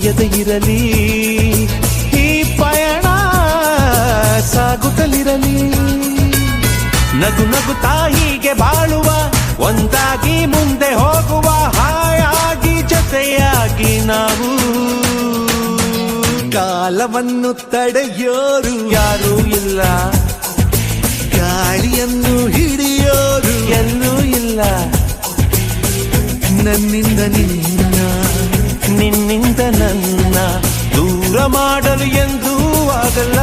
ಮುಗಿಯದೆ ಇರಲಿ, ಈ ಪಯಣ ಸಾಗುತ್ತಲಿರಲಿ. ನಗು ನಗುತ್ತಾ ಹೀಗೆ ಬಾಳುವ, ಒಂದಾಗಿ ಮುಂದೆ ಹೋಗುವ, ಹಾಯಾಗಿ ಜೊತೆಯಾಗಿ ನಾವು. ಕಾಲವನ್ನು ತಡೆಯೋರು ಯಾರೂ ಇಲ್ಲ, ಗಾಳಿಯನ್ನು ಹಿಡಿಯೋರು ಎಲ್ಲೂ ಇಲ್ಲ. ನನ್ನಿಂದ ನಿನ್ನ, ನಿನ್ನಿಂದ ನನ್ನ ದೂರ ಮಾಡಲು ಎಂದೂ ಆಗಲ್ಲ.